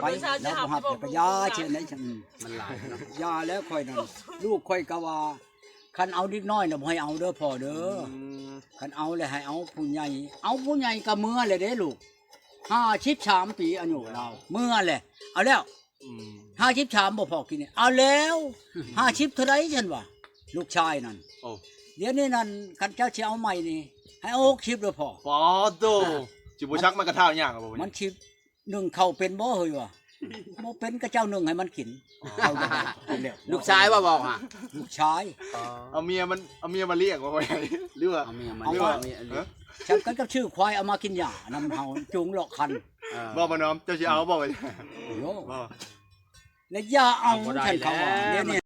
ไปแล้วบ่ฮับก็ยาเช่นนั้นฉันมันหลายยาแล้วค่อยนั่นลูกค่อยก็ว่าคันเอานิดน้อยน่ะบ่ให้เอาเด้อพ่อเด้อคันเอาแล้วให้เอาผู้ใหญ่เอาผู้ใหญ่ก็เมื่อเลยเด้ลูก53ปีอายุเราเมื่อแหละเอาแล้ว53บ่พอกินนี่เอาแล้ว50เท่าใดฉันว่าลูกชายนั่นเดี๋ยวนี้นั่นคันเจ้าสิเอาใหม่นี่ให้เอา60เด้อพ่อปอโตจิบ่ชักมันกระเท่าหยังบ่มันสินึ่งเข้าเป็นบ่เฮ้ยว่ะบ่เป็นก็เจ้านึ่งให้มันกินเอาแล้วลูกชายว่าบอกฮะลูกชายเอาเมียมาเลี้ยงบ่หรือว่าเอาเมียมาเลี้ยงฉันกันกับชื่อควายเอามากินหญ้านำเฮาจูงเลาะคันบ่บ่น้อมเจ้าสิเอาบ่ไปโอ้บ่แล้วอย่าเอาฉันเขาว่าเนี่ย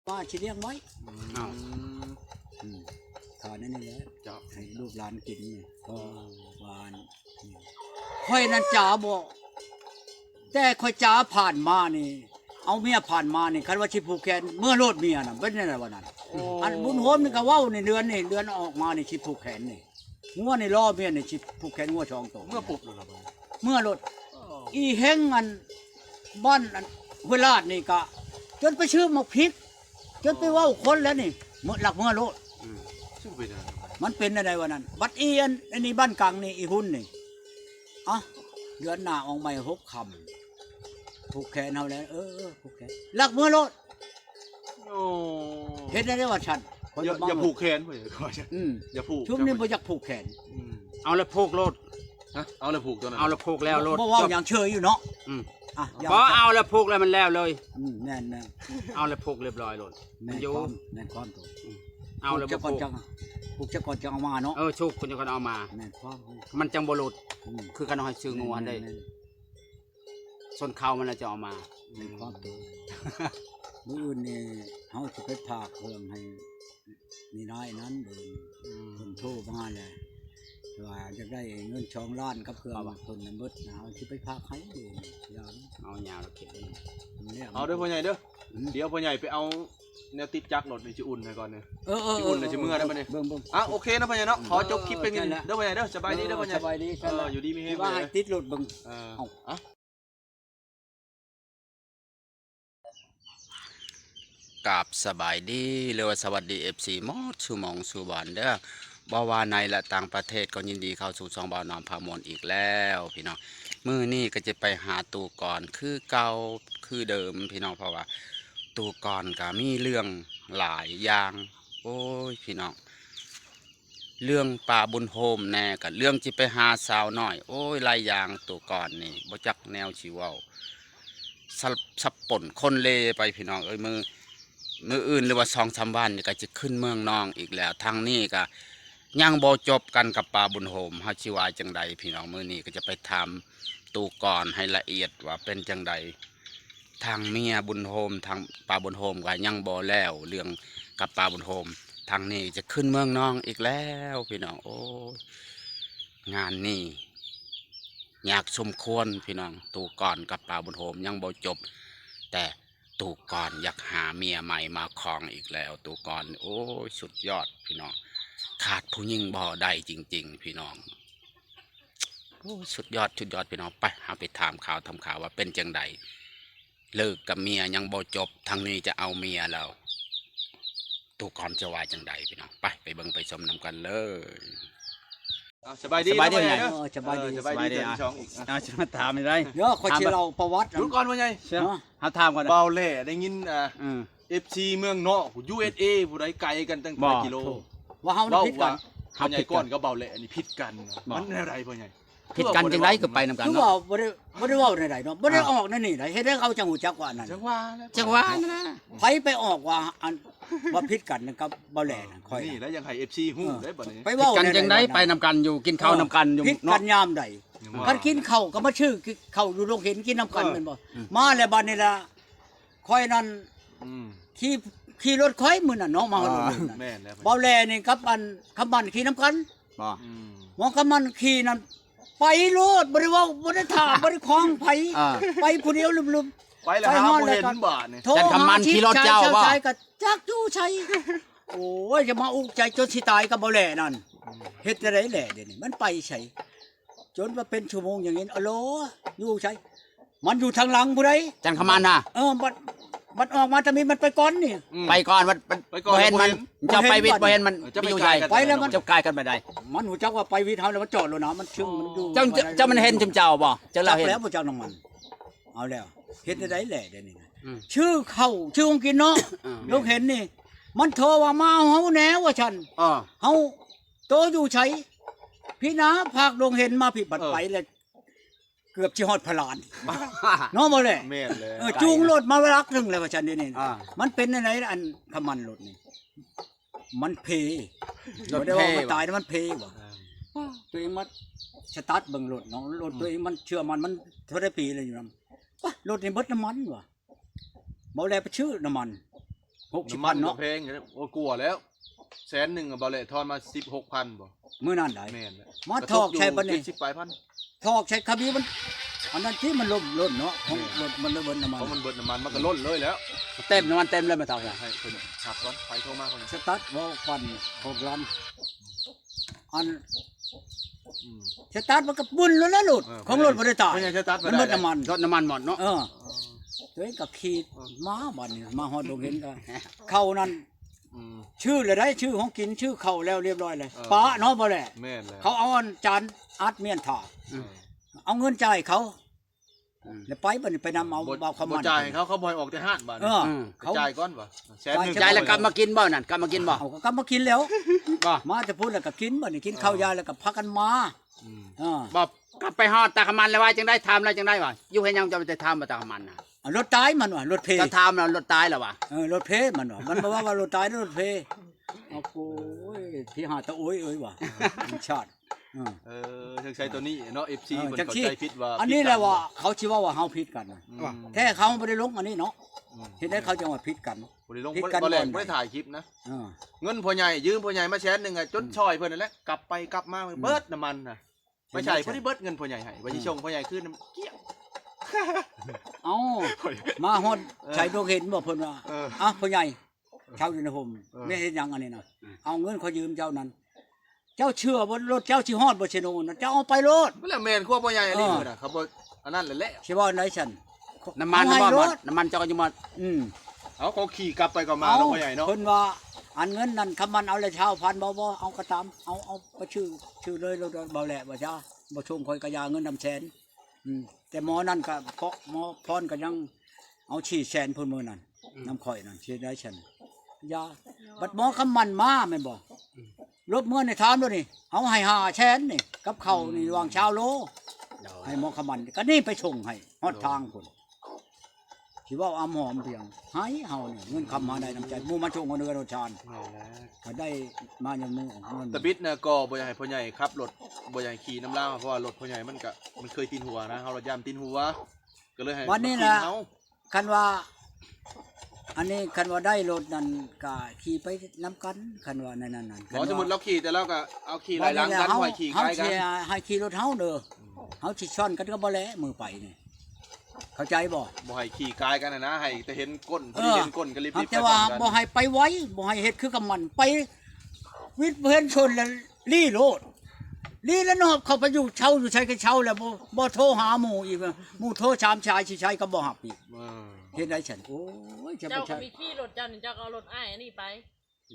ว่าสิเลี้ยงไว้ทานนั่นนี่แหละเจาะให้ลูกหลานกินนี่ก็หวานค่อยนั้นจ๋าบ่แต่ค่อยจ๋าผ่านมานี่เอาเมียผ่านมานี่คันว่าสิผูกแขนเมื่อโลดเมียน่ะเป็นจังได๋วะนั่นอันบุญโฮมนี่ก็เว้าในเดือนออกมานี่สิผูกแขนนี่งัวนี่รอเมียนี่สิผูกแขนงัว2ตัวเมื่อปุ๊บเลยเมื่อโลดอีแฮงอันบ้านอันห้วยลาดนี่ก็จนไปชื่อหมกพริกจนไปเว้าคนแล้วนี่เมื่อหลักเมื่อโลดมันเป็นอะไรวะนั่นบัดเอียนอันนี้บ้านกลางนี่อีหุ่นนี่อ่ะเดือนหน้าออกใหม่6 คำผูกแขนเอาแล้วผูกแขนหลักเมื่อโลดเห็นได้ว่าฉันอย่าผูกแขนเพิ่นอย่าผูกช่วงนี้บ่อยากผูกแขนเอาแล้วผูกโลดฮะเอาแล้วผูกตัวนั้นเอาแล้วผูกแล้วโลดบ่ว่าอย่างเชยอยู่เนาะบ่เอาแล้วผูกแล้วมันแล้วเลยแน่นเอาแล้วผูกเรียบร้อยโลดมันอยู่แน่นความตัวเอาแล้วผูกผูกจะก่อนจะเอามาเนาะชุกคุณจะก่อนเอามาแน่นความมันจังบ่หลุดคือกันเอาให้ซื้องูอันได้ส่วนเขามันจะเอามาแน่นความตัวมื้ออื่นนี่เฮาสิไปพากเครื่องให้นี่น้อยนั้นเพิ่นโทรมาแล้วว่าจะได้เงิน2 ล้านกับเครื่องเพิ่นน่ะหมดนะสิไปพากให้ยามเอายาวแล้วเก็บเอาเด้อพ่อใหญ่เด้อเดี๋ยวพ่อใหญ่ไปเอาแนวติดจักรรถนี่สิอุ่นให้ก่อนนี่สิอุ่นแล้วสิมื้อได้บ่นี่โอเคนะพ่อใหญ่เนาะขอจบคลิปเป็นเด้อพ่อใหญ่เด้อสบายดีเด้อพ่อใหญ่สบายดีอยู่ดีมีเฮงว่าให้ติดรถเบิ่งกับสบายดีหรือว่าสวัสดี FC หมดสู่หม่องสู่บ้านเด้อบ่ว่าในและต่างประเทศก็ยินดีเข้าสู่ช่องบ่าวน้อมพามวลอีกแล้วพี่น้องมื้อนี้ก็จะไปหาตู่ก่อนคือเก่าคือเดิมพี่น้องเพราะว่าตู่ก่อนก็มีเรื่องหลายอย่างโอ้ยพี่น้องเรื่องป่าบุญโฮมแน่กับเรื่องจิไปหาสาวน้อยโอ้ยหลายอย่างตู่ก่อนนี่บ่จักแนวชีวาสับป่นคนเลไปพี่น้องเอ้ยมืออื่นหรือว่า2-3 วันนี่ก็จะขึ้นเมืองนองอีกแล้วทางนี้ก็ยังบ่จบกันกับป่าบุญโฮมเฮาสิว่าจังใดพี่น้องมื้อนี้ก็จะไปถามตู่ก่อนให้ละเอียดว่าเป็นจังใดทางเมียบุญโฮมทางป่าบุญโฮมก็ยังบ่แล้วเรื่องกับป่าบุญโฮมทางนี้จะขึ้นเมืองนองอีกแล้วพี่น้องโอ้งานนี้อยากสมควรพี่น้องตู่ก่อนกับป่าบุญโฮมยังบ่จบแต่ตู่ก่อนอยากหาเมียใหม่มาครองอีกแล้วตู่ก่อนโอ้สุดยอดพี่น้องขาดผู้หญิงบ่ได้จริงๆพี่น้องโอ้สุดยอดพี่น้องไปหาไปถามข่าวทำข่าวว่าเป็นจังใดเลิกกับเมียยังบ่จบทางนี้จะเอาเมียแล้วตู่ก่อนจะว่าจังใดพี่น้องไปเบิ่งไปชมนำกันเลยสบายดีสบายดีไงสบายดีช่องอีกจะมาถามอะไรเดี๋ยวขอชื่อเราประวัติดูก่อนว่าไงหาถามก่อนเบาแหล่ได้ยินFC เมืองนอก USA ผู้ใดไกลกันตั้งกี่กิโลว่าเฮาผิดกันพ่อใหญ่ก่อนก็เบาแหล่อันนี้ผิดกันมันอะไรพ่อใหญ่ผิดกันจังไรก็ไปนำกันเนาะคือว่าบ่ได้เว้าใดๆเนาะบ่ได้ออกนั่นนี่ได้เฮ็ดให้เขาจังหูจักว่านั่นจังหวะนั่นนะไผไปออกว่าอันว่าผิดกันกับบ่แลน่ะค่อยนี่แล้วยังให้ FC ฮู้ได้บ่นี่ไปเว้ากันจังได๋ไปนำกันอยู่กินข้าวนำกันอยู่ผิดกันยามใดกันกินข้าวก็มาชื่อข้าวอยู่โรงเห็นกินนำกันแม่นบ่มาแล้วบัดนี้ล่ะค่อยนั่นขี่รถค่อยมื้อน่ะเนาะมาฮอดนั่นแม่นแล้วบ่แลนี่กับอันคำบันขี่นำกันบ่มองคำมันขี่นั่นไปโลดบ่ได้เว้าบ่ได้ถามบ่ได้คล้องไผไปผู้เดียวลืมไปแล้วหาบ่เห็นบาดนี่จันคำมันขี่รถเจ้าบ่ก็จักอยู่ชัยโอ้ยจะมาอุกใจจนสิตายก็บ่แลนั่น เฮ็ดอะไรแหละเดี๋ยวนี้มันไปใช่จนมาเป็นชั่วโมงอย่างนี้อะโหลอยู่ใช่มันอยู่ทางหลังผู้ใด จันขมันน่ะ มันออกมาจะมีมันไปก่อนนี่ ไปก่อนมัน ไปก่อน บ่เห็นมันเจ้าไปวิทย์บ่เห็นมัน จะไป อยู่ ไกล ใหญ่ กัน ไปแล้วมัน เจ้ากายกันไปได้ มันหูจักว่าไปวิทย์เฮาแล้วมันจอดแล้วนะมันชึงมันอยู่ เจ้ามันเห็นจุมเจ้าบ่เจ้า จั เรา ก เห็น แล้วบ่เจ้าน้ำมันเอาแล้วเฮ็ดได้แหละเดี๋ยวนี้นะ อืม ชื่อเข้าชื่อของกินเนาะ อืม ลูกเห็นนี่ มันโทรว่ามาเอาเฮาแหน่ว่าฉัน อ๋อ เฮาโตอยู่ไสพี่นาภาคดวงเห็นมาพี่บัดไปแล้วเกือบสิฮอดพลานเนาะบ่แหละ แม่นเลย จูงรถมารักนึงเลยว่าฉันนี่ อ่า มันเป็นไหนๆอันขมันรถนี่มันเพ รถ บ่ได้ว่า เพ มันตายนะมันเพว่ะตัวเองมาสตาร์ทเบิ่งรถเนาะรถตัวเองมันเชื่อมันเท่าได้ปีเลยอยู่นำว่ารถนี่เบิดน้ำมันว่ะบ่แลไปชื่อน้ำมัน60,000 น้ำมัน เนาะ เพลงโอ้กลัวแล้ว100,000อะบ่เลยทอนมา16,000บ่ มื้อนั้นได้ แม่นแล้ว มาถอกใช่ปะนี่ 70ปลายพัน ทอกใช้คาบีมันอันนั้นที่มันล้นเนาะของรถมันเลยเบิดน้ำมัน เพราะมันเบิดน้ำมันมันก็ล้นเลยแล้ว เต็มน้ำมันเต็มเลยมาตอก ให้เพิ่นขับก่อนไปโทรมาคนนี้ สตาร์ทบ่ควัน6ลำอัน อืม สตาร์ทมันก็บุญแล้วนะรถ เออ ของรถบ่ได้ตาย เพราะยังสตาร์ทบ่ มัน ได้ เบิดน้ำมัน รถน้ำมันหมดเนาะ ตัวเองก็ขี่มาบัดนี้มาฮอดดงเห็นก็เข้านั่น อืม ชื่อเลยได้ชื่อของกินชื่อเข้าแล้วเรียบร้อยเลย เออ ป้าเนาะบ่แหละ แม่นแล้ว เขาเอาอันจานอัดเมียนถาด เออ เอาเงินจ่ายเขา อืม แล้วไปบัดนี้ไปนำเอาเบาคำ บ่ มัน จ่ายให้เขาบ่ให้ออกแต่ห้านบาด เอ นี้ อ อืม เขา จ่ายก่อนบ่100,000 ยายแล้วกลับมากินบ่นั่นกลับมากินบ่ เอาก็กลับมากินแล้ว บ่ มาจะพูดแล้วก็กินบัดนี้กินข้าวยาแล้วก็พักกันมา อืม เออ บ่กลับไปฮอดตาขมันแล้วว่าจังได้ทำแล้วจังได้ว่ะอยู่ให้ยังจะไปทำบ่ตาขมันน่ะ รถตายมันว่ะรถเพ จะทำแล้วรถตายแล้วว่ะ รถเพมันว่ะมันบอกว่ารถตายรถเพเอาโอ้ยที่หาตะโอ้ยเอ้ยว่ะชาติ เออถึงใช้ตัวนี้เนาะ FC เออ เพิ่น จัง เข้า ซี่ ใจผิดว่า อันนี้แหละว่าเขาชื่อว่าเฮาผิดกันนะ อืม แท้เขาไม่ได้ลงอันนี้เนาะ อืม เห็นได้เขาจะว่าผิดกัน บ่ได้ลง ผิดกัน บ่แล บ่ ก อน บ่ได้ถ่ายคลิปนะ เออ เงินพ่อใหญ่ยืมพ่อใหญ่มา100,000อ่ะจนช่อยเพิ่นนั่นแหละกลับไปกลับมาเบิดน้ำมันน่ะไม่ใช่บ่ได้เบิดเงินพ่อใหญ่ให้ว่าสิส่งพ่อใหญ่คืนน้ำเกี้ยง เอามาฮอดใช้ดวงเห็นบ่เพิ่นว่า เออ พ่อใหญ่ชาวอยู่ในห่ม เออ ไม่เห็นหยังอันนี้นะเอาเงินเขายืมเจ้านั้น เจ้าเชื่อบ่รถเจ้าสิฮอดบ่สิโนนะเจ้าเอาไปรถ บ่แล้วแม่นครัวพ่อใหญ่อันนี้เพิ่นน่ะเขาบ่อันนั้นแหละ สิว่าไหนฉัน น้ำมัน เอา บ่ ให้ หม ร ด ถ น้ำมันเจ้าก็อยู่หมด อืม เอาเขาขี่กลับไปกลับมาเนาะพ่อใหญ่เนาะ เพิ่นว่าอันเงินนั่นคำมันเอาเลยเช้าพันบ่เอากระตามเอาไปชื่อเลยเราเบาแหละว่าจ้าบ่ชงคอยกระยาเงินนำแสนแต่หมอนั่นก็เพราะหมอพรก็ยังเอาฉีดแสนเพิ่นมื้อนั้นน้ำข่อยนั่นฉีดได้ฉันยาบัดหมอคำมันมาแม่นบ่ลบเมื่อในถามด้วยนี่เอาให้5แสนนี่กับข้าวนี่วางเช้าโลให้หมอคำมันก็นี่ไปส่งให้ฮอดทางพุ่นสิว่าอำหอมเพียงให้เฮานี่เงินคำมาได้น้ำใจหมู่มาชงเอาเนื้อรสชาติ นั่นแหละ ก็ได้มาอย่างมือของเงิน ตะบิดน่ะก็บ่อยากให้พ่อใหญ่ขับรถบ่อยากให้ขี่น้ำลาวเพราะว่ารถพ่อใหญ่มันก็มันเคยตีนหัวนะเฮารถยามตีนหัวก็เลยให้ วันนี้ล่ะ เฮา คันว่า อันนี้คันว่าได้รถนั่นก็ขี่ไปนํกันคันว่านั่น บ่สมมุติเราขี่แต่เราก็เอาขี่ไล่หลังกันไว้ขี่ เฮา ใกล้กัน สิให้ขี่รถเฮาเด้อเฮาสิซ่อนกันก็บ่แลมือไปนี่เข้าใจบ่ บ่ให้ขี่กายกันนะให้แต่เห็นก้นพอดีเห็นก้นก็รีบๆไป แต่ว่า พร้อมกัน บ่ให้ไปไว้บ่ให้เฮ็ดคือกับมันไปวิทย์เพิ่นชนแล้วลี่โลดลี่แล้วเนาะเขาไปอยู่เช่าอยู่ใช้ก็เช่าแล้วบ่โทรหาหมู่อีกหมู่โทรชามชายสิใช้ก็บ่รับอีก เออ เฮ็ดได้ฉันโอ้ยจะ เจ้า ไป ก็ ใช้ มีขี้รถเจ้านี่เจ้าก็เอารถอ้ายอันนี้ไป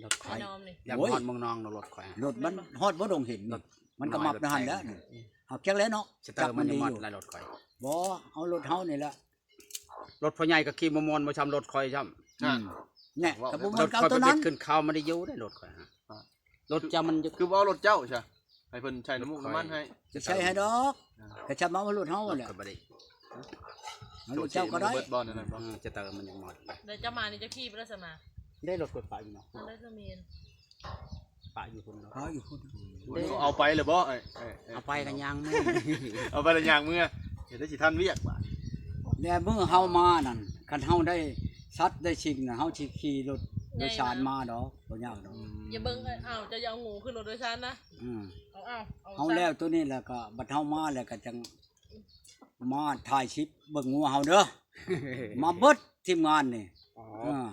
รถไฟ ไอ้นอมนี่ อย่าง โอ้ย ฮอดเมืองนองเนาะรถข่อย รถมันฮอดบ่ดงเห็นนี่มันก็มับนะหั่นแล้วนี่หักจักแล้วเนาะ สเตอร์มัน ดี ยังหมด อยู่ หลายรถข่อย บ่เอารถเฮานี่แหละ รถพ่อใหญ่ก็ขี่บ่ม่วนบ่ชำรถข่อยซ้ำ อ่ะ เนี่ยก็บ่ ร มัน ถ ก็เอา ข่อย ตัว ไป นั้ บิ น ดขึ้นเขาไม่ได้อยู่ได้รถข่อยฮะรถเจ้ามันอยู่ คือบ่เอารถเจ้าใช่ให้เพิ่นใช้น้ำมูกน้ำมันให้ สิใช้ให้ดอกก็จะมาว่ารถเฮาร ถ แหละ ก็บ่ได้ เอารถเจ้าก็ได้ เบิดบอลนั่นน่ะบ่ สเตอร์มันยังหมด เดี๋ยวเจ้ามานี่จะขี้ไปแล้วสมา ได้รถกดไปอยู่เนาะ มันได้เสมียน ปะอยู่คนเนาะ หาอยู่พุ่น เอาไปเลยบ่ไอ้ เอาไปกันยังมื้อ เอาไปละอย่างมื้อเฮ็ดได้สิทันเวียกบ่ แล้วเมื่อเฮามานั่นคันเฮาได้ซัดได้ชิงน่ะเฮาสิขี่รถโดยสารมาดอกบ่ยากดอก อย่าเบิ่งอ้าวจะเอางูขึ้นรถโดยสารนะ อืม เอา เฮาแล้วตัวนี้แล้วก็บัดเฮามาแล้วก็จังมาถ่ายคลิปเบิ่งงัวเฮาเด้อ มาเบิดทีมงานนี่ อ๋อ อ่า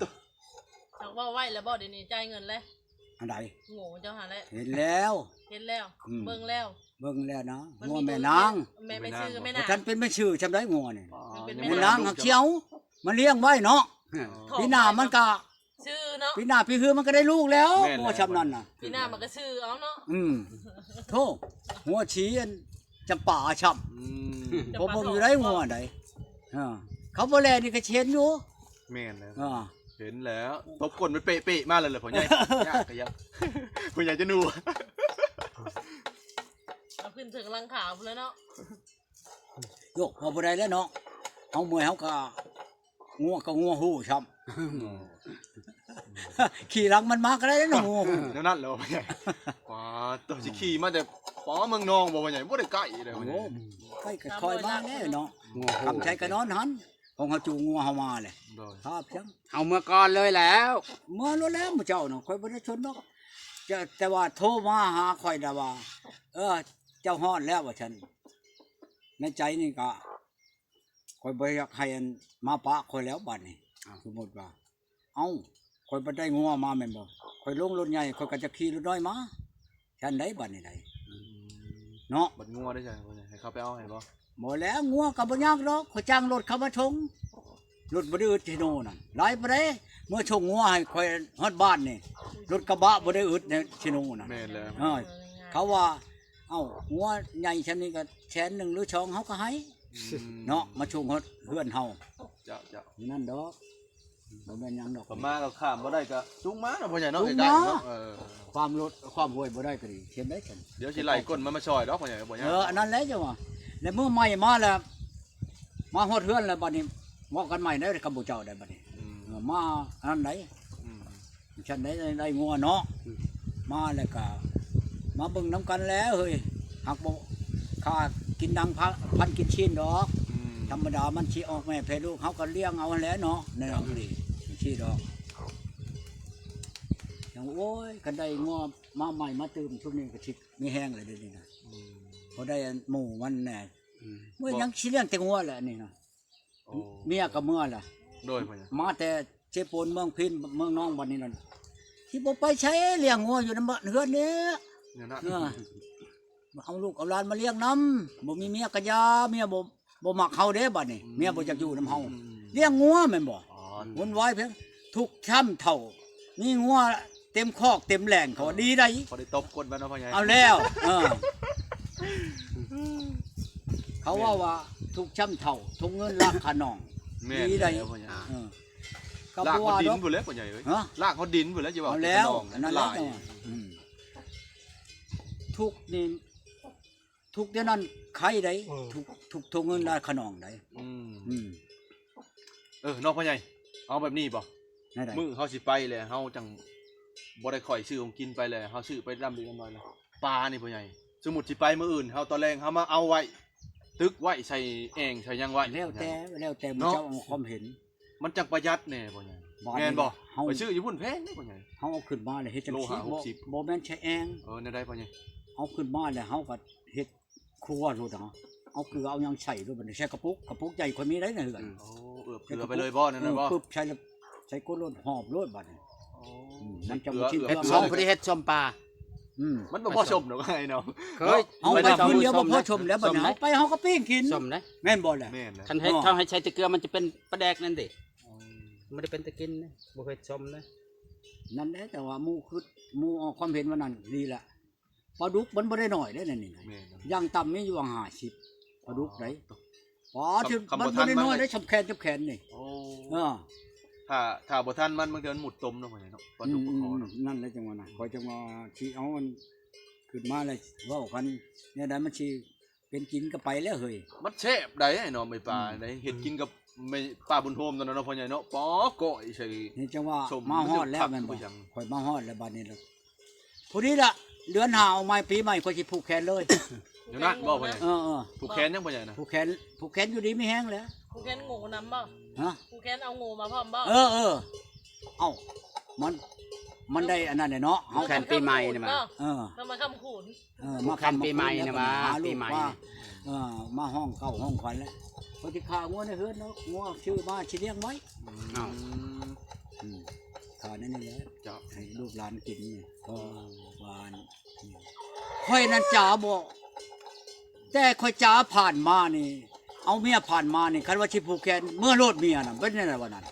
เอาว่าไว้แล้วบ่เดี๋ยวนี้จ่ายเงินเลย อันใด โง่เจ้าหาแล้ว เห็นแล้ว เห็นแล้ว อืม เบิ่งแล้ว เบิ่งแล้วนะ มัน งัว มี แม่ ตั นาง แม่ไม่ซื้อแม่ เพราะ นาง ท่านเป็นแม่ชื่อจำได้งัวนี่ อ๋อ มันเป็น ยัง แม่ บ่ นาง ลู หั ก ก จ้ะ เขียวมาเลี้ยงไว้เนาะปีหน้ามันก็ ชื่อเนาะ ปีหน้าปีคือมันก็ได้ลูกแล้วงัวชำนั่นน่ะ พี่หน้ามันก็ชื่อเอาเนาะ โธ่หัวฉีอันจำป่าช่ อืม ำผมอยู่ได้งัวใดเขาบ่แลนี่ก็เช็นอยู่ แม่นแล้ว อ่า เห็นแล้วตบก้นไปเป๊ะๆมาเลยเหรอพ่อใหญ่ยากก็ยากพ่อใหญ่จะนู เอาขึ้นถึงลังขาวแล้วเนาะ โยกพอบ่ได้แล้วเนาะเอาเมื่อยเฮาก็งัวก็งัวหู้ช่ำ ขี่หลังมันมาก็ได้เนาะงัวหู้ เดี๋ยวนั่นเหรอพ่อใหญ่ว้าตัวสิขี่มาแต่ป๋อเมืองนองบ่พ่อใหญ่บ่ได้ใกล้เลยพ่อใหญ่ โอ้ใกล้ก็คอยมาแน่เนาะคำใช้ก็นอนหันของเฮาจูงงัวเฮามาเลย โดย ครับจัง เอาเมื่อก่อนเลยแล้ว เมื่อรู้แล้วหมู่เจ้าเนาะข่อยบ่ได้ชนดอกแต่ว่าโทรมาหาข่อยน่ะว่า เจ้าฮอดแล้วว่าฉันในใจนี่ก็ข่อยบ่อยากให้อันมาปะข่อยแล้วบัดนี้สมมุติว่าเอ้าข่อยบ่ได้งัวมาแม่นบ่ข่อยลงรถใหญ่ข่อยก็จะขี่รถน้อยมาฉันได้บัดนี้ได้เนาะ บัดงัวได้จ้ะพ่อใหญ่ให้เขาไปเอาให้บ่ บ่แล้วงัวก็บ่ยากดอกข่อยจ้างรถเขามาชงรถบ่ได้อึดที่โน่นน่ะหลายบ่ได้เมื่อชงงัวให้ข่อยฮอดบ้านนี่รถกระบะบ่ได้อึดในที่โน่นน่ะ แม่นแล้ว เขาว่า เอ้าหัวใหญ่ชั้นนี้ก็แสนหนึ่งหรือช่องเขาก็ให้เนาะมาชุงเพื่อนเฮา เจ้า นั่นดอกบ่แม่นหยังดอก ๆผมมาก็ข้ามบ่ได้ก็จุงมาเนาะพ่อใหญ่เนาะ จุง ใกล้ มา ๆเนาะความรถความห่วยบ่ได้ก็ดีเช่นได้ฉัน เดี๋ยวสิไล่ก้นมาช่วยดอกพ่อใหญ่บ่ยาก อันนั้นแหละจ้ะว่าแล้วเมื่อใหม่มาแล้วมาฮอดเฮือนแล้วบัดนี้ว่ากันใหม่ได้กับบ่เจ้าได้บัดนี้ อืม มาอันนั้นไหน อืม ฉันได้งัวเนาะมาแล้วก็มาเบิ่งน้ำกันแล้วเฮ้ยหักบ่ค่ากินดังพันกินชิ้นดอก อืม ธรรมดามันชี้ออกแม่เพลูกเขาก็เลี้ยงเอาแหล้วเนาะในอังกฤษชี้ดอกอย่างโอ้ยกันได้งัวมาใหม่มาตื่มช่วงนี้ก็ชิดมีแห้งเลยเดี๋ยวนี้นะ อืม พอได้หมู่มันแน่เมื่อยังชี้เลี้ยงแต่งัวแหละนี่นะ โอ้ เมียกับเมื่อล่ะ โดยพ่อใหญ่ มาแต่เจโปนเมืองพินเมืองน้องบันนี้นั่นที่บ่ไปใช้เลี้ยงงัวอยู่ในบ้านเฮือนเนี้ย เนี่ยนะ เอาลูกเอาหลานมาเลี้ยงน้ำบ่มีเมียกะยาเมียบ่มักเฮาเด้บัดนี้เมียบ่จักอยู่นำเฮาเลี้ยงงัวแม่นบ่ อ๋อ วนวายเพียงทุกช่ำเท่านี่งัวเต็มคอกเต็มแหล่งเขาว่าดีได้ พอได้ตบก้นไปเนาะพ่อใหญ่ เอาแล้วเขาว่าทุกช่ำเท่าทุกเงินราคาน้อง แม่ ดีได้ แล้วพ่อใหญ่ ก็ ลาก บ่ เขา ว่า ดิ ด น อก พุ่นแล้วพ่อใหญ่เอ้ย ฮะ ลากเขาดินพุ่นแล้วจะว่า เอาแล้ว เป็ อันนั้น ห แล้ ลา วย จังหวะทุกนี่ทุกเดี๋ยวนั้นใครได้ทุกเงินราคาน้องได้ อืม อืม นอกพ่อใหญ่เอาแบบนี้บ่ ได้ได้ มื้อเฮาสิไปเลยเฮาจังบ่ได้ค่อยซื้อของกินไปเลยเฮาซื้อไปดำดีกันหน่อยเลยปลานี่พ่อใหญ่สมมุติสิไปมื้ออื่นเฮาตอนแรงเฮามาเอาไว้ตึกไว้ใส่แองใส่หยังไว้ แล้วแต่มันเจ้าเอาความเห็น มันจังประหยัดแน่พ่อใหญ่ บ่ แม่นบ่ เฮา ไปซื้ออยู่พุ่นแพงเด้พ่อใหญ่ เฮาเอาขึ้นมาเลยเฮ็ดจัง โล ซี่ หะ บ่ 60 บ่แม่นใช้แอง ในได้พ่อใหญ่ เอาขึ้นมาแล้วเฮาก็เฮ็ดครัวโลดเนาะเอาเกลือเอาหยังใส่ด้วยบัดนี้ใช้กระปุกใหญ่คนมีได้ในเฮือน โอ้เอือบเกลือไปเลยบ่นั่นน่ะบ่ ปึ๊บใช้แล้วใช้ก้นโลดหอบโลดบัดนี้ โอ้ มันจะ เกลือ บ่ชิน เฮ็ด เกลื ส้มพอดีเฮ็ดส้มปลา มันบ่พอชมดอกไอ้เนาะ เคย เอาไปคืนเดียวบ่พอชมแล้วบัดนี้เอาไปเฮาก็ปิ้งกิน ส้มนะ แม่นบ่แหละ แม่นนะ คันให้ถ้าให้ใช้แตะเกียบมันจะเป็นปลาแดกนั่นดิไม่ได้เป็นตะกินนะบ่เคยส้มนะ นั่นแหละแต่ว่าหมู่คือหมู่ออกความเห็นว่านั่นดีละปลาดุกมันบ่ได้น้อยได้นั่นนี่นะ แม่นนะ อย่างต่ำมีอยู่ว่า50ปลาดุกได้อ๋อที่ คำ มัน บ่ทั บ่ น ได้น้อย มัน ได้สํแขนนี่ โอ้ เออ ถ้าบ่ทันมันเกินหมุดตมเนาะพ่อใหญ่เนาะปลาดุกปลาคอเนาะ นั่นแหละจังหวะน่ะคอยจังหวะที่เอามันขึ้นมาเลยเว้ากันเนี่ยได้มันสิเป็นกินก็ไปแล้วเฮ้ย มันแซ่บได้ไอ้เนาะไม่ปลาได้เฮ็ดกินกับไม่ปลาบุญโฮมตอนนั้นเนาะพ่อใหญ่เนาะปอก้อยใส่ นี่จังว่า ส้ม มาฮอดแล้ว มันจะ แม่นบ่ คักอยู่ยัง ข่อยมาฮอดแล้วบัดนี้แล้วผู้นี้ล่ะเดือนหาเอาไม้ปีใหม่ข่อยสิผูกแขนเลย เดี๋ยวนะบ่พ่อใหญ่ เออ ผูกแขนยังพ่อใหญ่นะ ผูกแขนอยู่ดีไม่แห้งแล้ว กูแค้นงูนำบ่ ฮะ กูแค้นเอางูมาพร้อมบ่ เออเอ้ามันได้อันนั้นแหละเนาะเฮา แขนปีใหม่นี่มา เออ ทำไมคำขุน มา แขนปีใหม่นะมา หลูก ปีใหม่ ว่ามาห้องเก่าห้องขวัญแล้วเขาสิฆ่างัวในเฮือนเนาะงัวชื่อมาสิเลี้ยงไว้ อ้าว อืม ขานั่นนี่แหละ เจ้า ให้ลูกหลานกินนี่พอหวานค่อยนั้นจ๋าบ่แต่ค่อยจ๋าผ่านมานี่เอาเมียผ่านมานี่คันว่าสิผูกแขนเมื่อโลดเมียน่ะเป็นจังได๋วะนั่น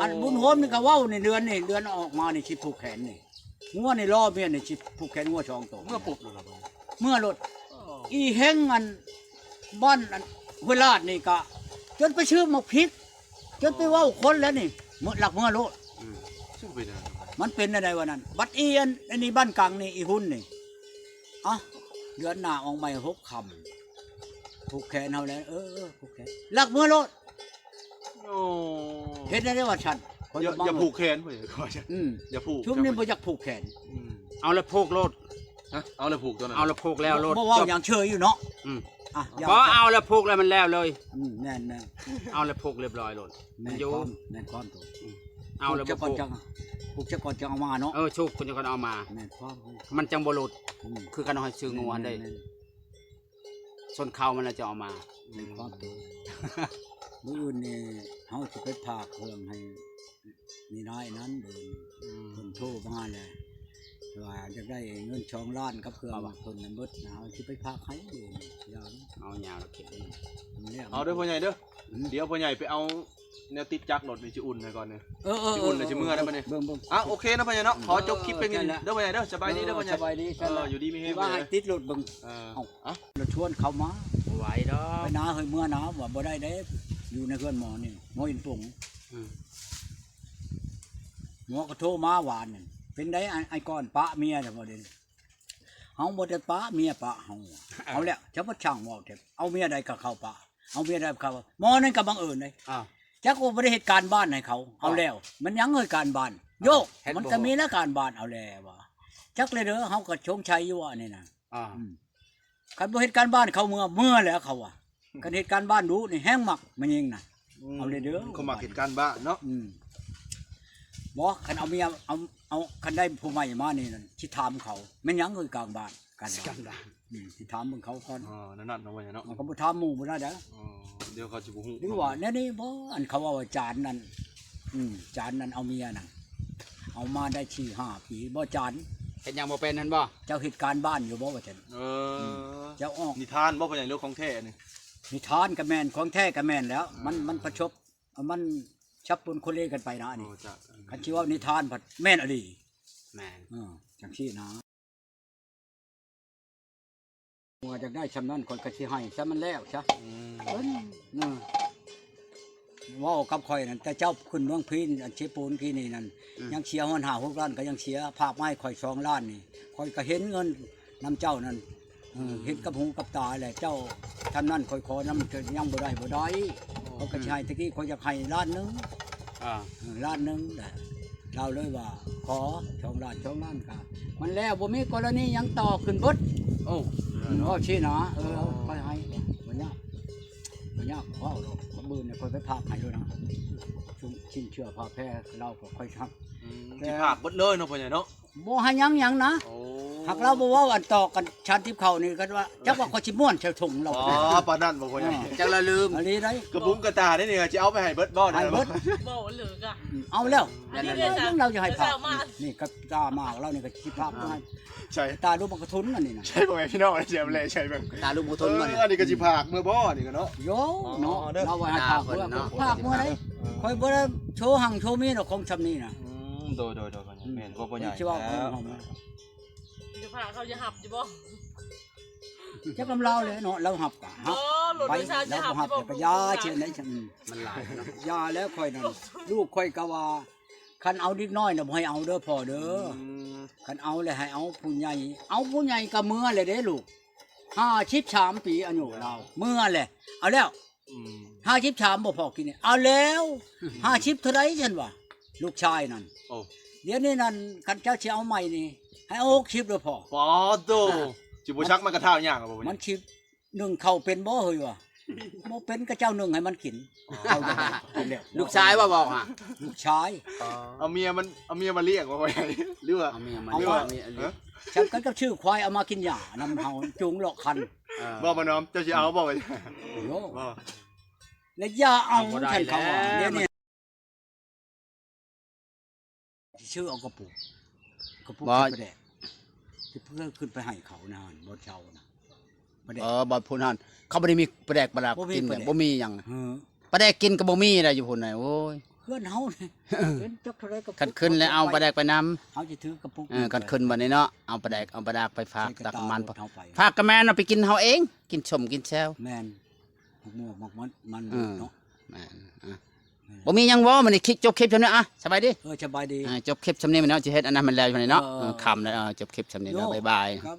อันบุญโฮมนี่ก็เว้านี่เดือนออกมานี่สิผูกแขนนี่งัวนี่รอเมียนี่สิผูกแขนงัวช่องโต เมื่อปุบเลยล่ะบ่ เมื่อรถอีแห้งอันบ้านอันเวลาดนี่ก็จนไปชื่อหมกพริกจนไปเว้าคนแล้วนี่เมื่อหลักเมื่อโลด ซึ่งเป็นอะไร มันเป็นอะไรวะนั่นบัดเอียนอันนี้บ้านกลางนี่อีหุ่นนี่อ่ะเดือนหน้าออกใหม่6 คำผูกแขนเอาแล้วผูกแขนหลักเมื่อโลด โอ้ เห็นได้ว่าฉัน อย่าผูกแขนพ่อใหญ่ก่อนอย่าผูก ชุมนี้บ่อยากผูกแขน เอาละผูกโลด ฮะเอาเลยผูกตัวนั้น เอาละผูกแล้วโลด บ่เว้าอย่างเชยอยู่เนาะ อืม อ่ะอย่า พอเอาละผูกแล้วมันแล้วเลย แน่น เอาละผูกเรียบร้อยโลด ๆ มั แน่ น น อยู่ ความแน่นความตัว เอาละ จะ บ่ ก่อน ผูก จังผูกจะก่อนจังเอามาเนาะ ชุกคุณจะกันเอามา แน่นความ มันจังบ่หลุด อืม คือกันเอาให้ซื้องูอันใดส่วนเขามันน่ะจะเอามา ในความตัว มื้ออื่นนี่เฮาสิไปพากเครื่องให้นี่น้อยนั้นเดินเพิ่นโทรมาแหละว่าอยากได้เงิน2 ล้านกับเครื่องเพิ่นน่ะเบิดนะเฮาสิไปพากให้เองอย่าง เอายาวแล้วเข็ม นี้ เอาเด้อพ่อใหญ่เด้อเดี๋ยวพ่อใหญ่ไปเอาแนวติดจักรรถนี่สิอุ่นให้ก่อนเนี่ย สิอุ่นเลยสิมื้อได้ปะเนี่ย เบิ่ง อ่ะโอเคนะพ่อใหญ่เนาะขอจบคลิปเป็นเด้อพ่อใหญ่เด้อสบายดีเด้อพ่อใหญ่ สบายดี อยู่ดีมีเฮง ว่าให้ติดรถเบิ่ง เออ เอ้า อ่ะ แล้วชวนเขามา ไหวดอ ไป ก นาเฮ้ยเมื่อนาว่าบ่ได้เด้อยู่ในเฮือนหมอนี่หมออินปุ่ง อืม หมอก็โทรมาหวานนี่เป็นได้ไอ้ก้อนปะเมียน่ะบ่เด้เฮาบ่ได้ปะเมียปะเฮาเอาแล้วจะบ่ช่างเว้าเถอะเอาเมียใดก็เข้าปะเอาเมียใดก็เข้าหมอนั่นก็บังเอิญเลย อ้าว จักว่าบ่ได้เฮ็ดการบ้านให้เขาเอาแล้ว มันยังเอ้ยการบ้านโยก เฮ็ดบ่ มันก็มีแล้วการบ้านเอาแล้วว่าจักเลยเด้อเฮาก็ชงชัยอยู่ว่านี่น่ะ อ่า คันบ่เฮ็ดการบ้านเขาเมื่อแล้วเขาว่าคันเฮ็ดการบ้านดูนี่แห้งมักมันยิงน่ะ เอาเลยเด้อ เขามาเหตุการณ์บ้าเนาะ บ่คันเอาเมียเอาคันได้ผู้ใหม่มานี่นั่นสิถามเขาแม่นหยังเอ้ยกลางบ้านการบ้านสิถามเบิ่งเขาก่อน อ๋อนั่นน่ะพ่อใหญ่เนาะ มันก็บ่ถามหมู่บ่ได้เด้อ อ๋อเดี๋ยวเขาจะบ่ฮู้ หรือว่าแน่นี่บ่อันเขาว่าจานนั้นจานนั้นเอาเมียน่ะเอามาได้4-5 ปีบ่จาน เห็นยังบ่เป็นนั่นบ่ เจ้าเหตุการณ์บ้านอยู่บ่ว่าซั่น เออ เจ้าออก นิทานบ่พ่อใหญ่เรื่องของแท้นี่ นิทานก็แม่นของแท้ก็แม่นแล้ว มันประชบมันชับปนคนเลกันไปนะอัน โอ้ นี่ จ้ะ คันชื่อว่านิทานผัดแม่นอดี แม่น จังซี่นะว่าจะได้ชำนั้นคนก็สิให้ซะมันแล้วซะว่ากับข่อยนั่นแต่เจ้าขึ้นเมืองพีนอันเชปูนกี้นี่นั่นยังเชียร์ฮอนหา6 ล้านก็ยังเชียร์ภาพไม้ข่อย2 ล้านนี่ข่อยก็เห็นเงินนำเจ้านั่นเห็นกับหูกับตาแหละเจ้าทำนั้นข่อยขอนำยังบ่ได้เขาก็สิให้ตะกี้ข่อยอยากให้ล้านหนึง อ่า ล้านหนึงแหละเราเลยว่าขอ2 ล้านค่ะมันแล้วบ่มีกรณีหยังต่อขึ้นเบิด โอ้ ชี้นะค่อยให้บ่ยากว้าวดอกบ่บื้อเนี่ยค่อยไปพากให้ด้วยนะชุมชิ้นเชื่อพาแพ้เราก็ค่อยทำ สิภาคเบิดเลยเนาะพ่อใหญ่เนาะ บ่ให้หยังนะ โอ้ หากเราบ่เว้าอันต่อกันชานทิพย์เขานี่ก็ว่าจักว่าเขาสิม่วนเชาถุงเรา อ๋อปานนั้นบ่พ่อใหญ่ จังละลืม อันนี้ได้ กระบุ้งกระตาได้นี่จะเอาไปให้เบิดบ่ได้ ให้ บ่ เบิด โบเหลือกะ เอาแล้ว อันนี้ เราจะให้พาก เจ้ามา นี่ก็ตามากเรานี่ก็สิพากให้ ใช่ ตาดูมันกระทุนอันนี้นะ ใช่บ่แม่พี่น้องใช่บ่เลยใช่เบิ่ง ตาลูกบ่ทนมัน อันนี้ก็สิภาคเมื่อบ่นี่ก็เนาะ โยเนาะ อ๋อเด้อ เราไว้ให้พากเพื่อพากมื้อใดค่อยบ่ได้โชว์หังโชว์มีดอกของชำนี้น่ะ โดยพ่อใหญ่แม่นบ่พ่อใหญ่ สิว่า แล้ว จะพาเขาจะหับจะบ่ จักลำเราเลยเนาะเราหับกะ โอ้หลุด ไป ประชาจะ แล้ว หับ หับ จะบ่ ไปยาเช่นไหนฉัน มันหลายเนาะ ยาแล้วค่อยนั่นลูกค่อยก็ว่าคันเอาเด็กน้อยน่ะบ่ให้เอาเด้อพ่อเด้อคันเอาเลยให้เอาผู้ใหญ่ก็เมื่อเลยเด้ลูก53 ปีอายุเราเมื่อแหละเอาแล้ว53บ่พอกินนี่เอาแล้ว50เท่าใดฉันว่าลูกชายนั่น โอ้ เดี๋ยวนี้นั่นคันเจ้าสิเอาใหม่นี่ให้เอา60เด้อพ่อ ปอโตจิบ่ชักมันกระท่าย่างบ่พ่อใหญ่ มันชินึ่งเข้าวเป็นบ่เฮ้ยวะบ่เป็นก็เจ้านึ่งให้มันกินเอาอย่างนั้นกินแล้ว ลูกชายว่าบอกฮะ ลูกชาย เอาเมียมาเลี้ยงบ่พ่อใหญ่หรือว่า เอาเมียมา เอา เลี้ย ว่า งมีอันนี้ ฉันกันกับชื่อควายเอามากินหญ้านำเฮาจูงเลาะคัน บ่มาน้อมเจ้าสิเอาบ่พ่อใหญ่ โอ้โห บ่ แล้วอย่าเอาฉันเขาว่าเดี๋ยวนี้ช ชื่อเอากระปุกไปแดกที่เพื่อขึ้นไปให้เขานะฮะบ่เช่านะไปแดก บ่พูนหั่นเขาบ่ได้มีปลาแดกปลาดา บ่มี กิน ปลาแดก บ่มีหยัง เออ ปลาแดกกินก็บ่มีได้อยู่พุ่นน่ะโอ้ย เพื่อนเฮาเนี่ยเป็นจักเท่าไรกระปุก คันขึ้นแล้วเอาปลาแดกไปนำ เฮาจะถือกระปุก คันขึ้นบัดนี้เนาะเอาปลาแดกเอาปลาดากไปฝาก ใส่ ตักมัน รถเฮาไป ฝากกับแม่นเอาไปกินเฮาเอง กินชมกินแซว แม่นหมวกมันเนาะ แม่นบ่มีหยังบ่มันนี่คลิปจบคลิปซำนี้อ่ะสบายดี สบายดี จบคลิปซำนี้มันเนาะสิเฮ็ดอันนั้นมันแล้วอยู่นี่เนาะ เออ ค่ำแล้วจบคลิปซำนี้แล้วบ๊ายบาย ครับ